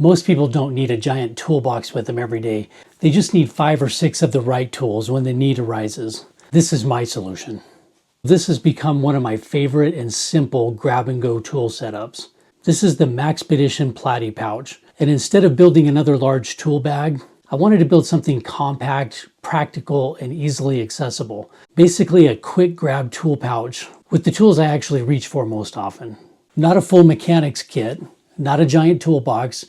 Most people don't need a giant toolbox with them every day. They just need 5 or 6 of the right tools when the need arises. This is my solution. This has become one of my favorite and simple grab-and-go tool setups. This is the Maxpedition Platy pouch. And instead of building another large tool bag, I wanted to build something compact, practical, and easily accessible. Basically a quick grab tool pouch with the tools I actually reach for most often. Not a full mechanics kit, not a giant toolbox,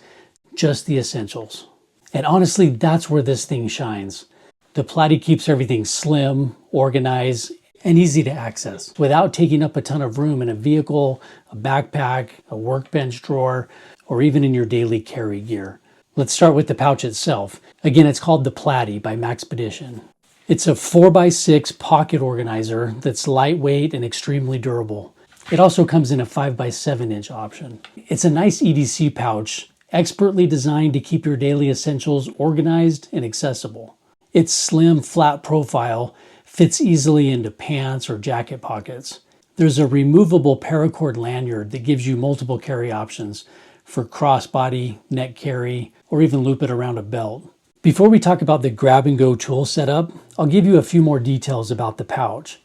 just the essentials. And honestly, that's where this thing shines. The Platy keeps everything slim, organized, and easy to access without taking up a ton of room in a vehicle, a backpack, a workbench drawer, or even in your daily carry gear. Let's start with the pouch itself. Again, it's called the Platy by Maxpedition. It's a 4x6 pocket organizer that's lightweight and extremely durable. It also comes in a 5x7-inch option. It's a nice EDC pouch, expertly designed to keep your daily essentials organized and accessible. Its slim, flat profile fits easily into pants or jacket pockets. There's a removable paracord lanyard that gives you multiple carry options for crossbody, neck carry, or even loop it around a belt. Before we talk about the grab-and-go tool setup, I'll give you a few more details about the pouch.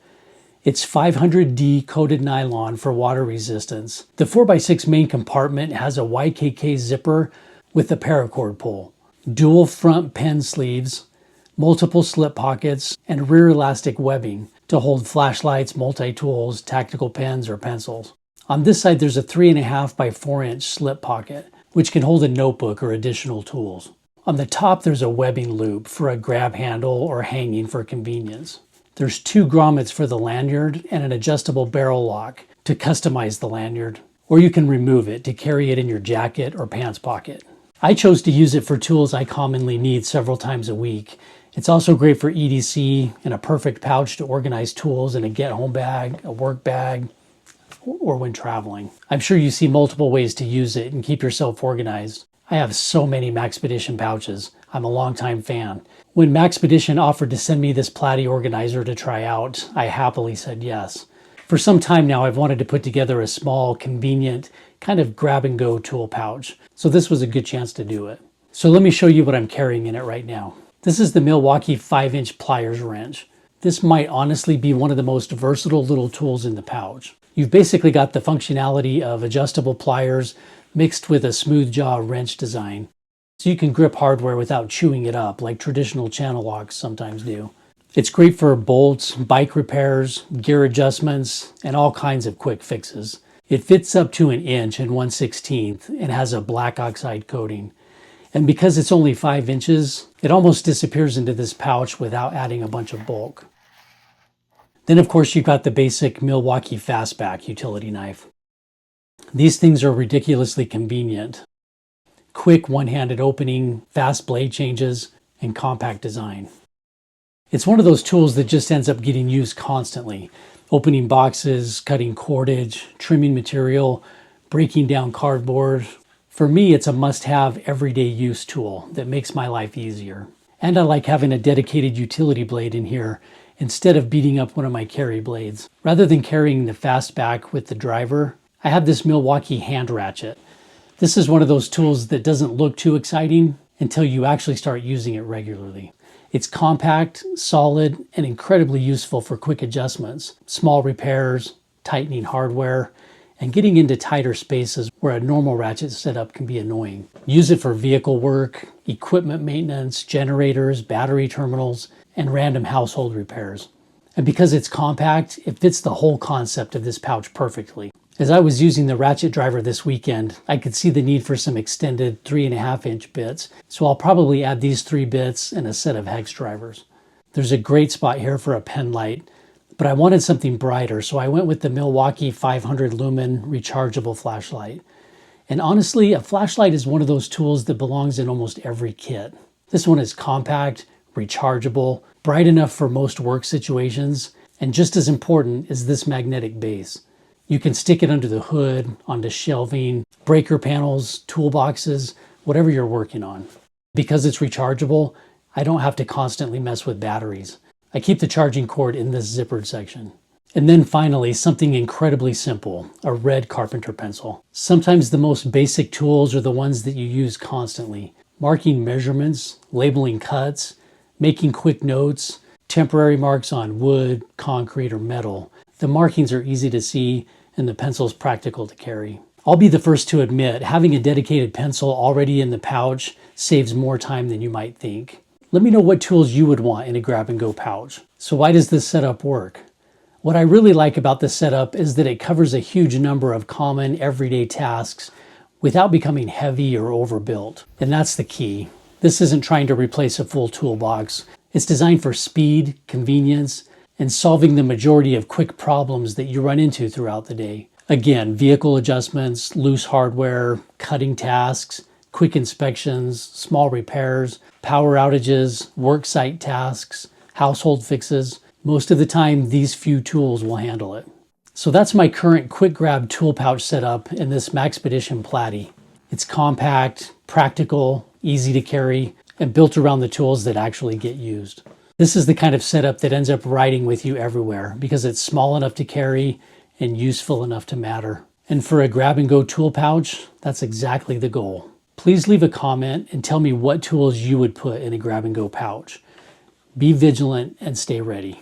It's 500D coated nylon for water resistance. The 4x6 main compartment has a YKK zipper with a paracord pull, dual front pen sleeves, multiple slip pockets, and rear elastic webbing to hold flashlights, multi-tools, tactical pens, or pencils. On this side, there's a 3.5 by 4-inch slip pocket, which can hold a notebook or additional tools. On the top, there's a webbing loop for a grab handle or hanging for convenience. There's 2 grommets for the lanyard and an adjustable barrel lock to customize the lanyard, or you can remove it to carry it in your jacket or pants pocket. I chose to use it for tools I commonly need several times a week. It's also great for EDC and a perfect pouch to organize tools in a get-home bag, a work bag, or when traveling. I'm sure you see multiple ways to use it and keep yourself organized. I have so many Maxpedition pouches. I'm a longtime fan. When Maxpedition offered to send me this Platy organizer to try out, I happily said yes. For some time now, I've wanted to put together a small, convenient, kind of grab-and-go tool pouch, so this was a good chance to do it. So let me show you what I'm carrying in it right now. This is the Milwaukee 5-inch Pliers wrench. This might honestly be one of the most versatile little tools in the pouch. You've basically got the functionality of adjustable pliers mixed with a smooth jaw wrench design. So you can grip hardware without chewing it up like traditional channel locks sometimes do. It's great for bolts, bike repairs, gear adjustments, and all kinds of quick fixes. It fits up to 1 inch and 1/16 and has a black oxide coating. And because it's only 5 inches, it almost disappears into this pouch without adding a bunch of bulk. Then of course you've got the basic Milwaukee Fastback utility knife. These things are ridiculously convenient. Quick one-handed opening, fast blade changes, and compact design. It's one of those tools that just ends up getting used constantly. Opening boxes, cutting cordage, trimming material, breaking down cardboard. For me, it's a must-have everyday use tool that makes my life easier. And I like having a dedicated utility blade in here instead of beating up one of my carry blades. Rather than carrying the Fastback with the driver, I have this Milwaukee hand ratchet. This is one of those tools that doesn't look too exciting until you actually start using it regularly. It's compact, solid, and incredibly useful for quick adjustments, small repairs, tightening hardware, and getting into tighter spaces where a normal ratchet setup can be annoying. Use it for vehicle work, equipment maintenance, generators, battery terminals, and random household repairs. And because it's compact, it fits the whole concept of this pouch perfectly. As I was using the ratchet driver this weekend, I could see the need for some extended 3.5-inch bits, so I'll probably add these 3 bits and a set of hex drivers. There's a great spot here for a pen light, but I wanted something brighter, so I went with the Milwaukee 500 Lumen Rechargeable flashlight. And honestly, a flashlight is one of those tools that belongs in almost every kit. This one is compact, rechargeable, bright enough for most work situations, and just as important is this magnetic base. You can stick it under the hood, onto shelving, breaker panels, toolboxes, whatever you're working on. Because it's rechargeable, I don't have to constantly mess with batteries. I keep the charging cord in this zippered section. And then finally, something incredibly simple, a red carpenter pencil. Sometimes the most basic tools are the ones that you use constantly. Marking measurements, labeling cuts, making quick notes, temporary marks on wood, concrete, or metal. The markings are easy to see and the pencil's practical to carry. I'll be the first to admit, having a dedicated pencil already in the pouch saves more time than you might think. Let me know what tools you would want in a grab-and-go pouch. So why does this setup work? What I really like about this setup is that it covers a huge number of common everyday tasks without becoming heavy or overbuilt. And that's the key. This isn't trying to replace a full toolbox. It's designed for speed, convenience, and solving the majority of quick problems that you run into throughout the day. Again, vehicle adjustments, loose hardware, cutting tasks, quick inspections, small repairs, power outages, worksite tasks, household fixes. Most of the time, these few tools will handle it. So that's my current quick grab tool pouch setup in this Maxpedition Platy. It's compact, practical, easy to carry, and built around the tools that actually get used. This is the kind of setup that ends up riding with you everywhere because it's small enough to carry and useful enough to matter. And for a grab-and-go tool pouch, that's exactly the goal. Please leave a comment and tell me what tools you would put in a grab-and-go pouch. Be vigilant and stay ready.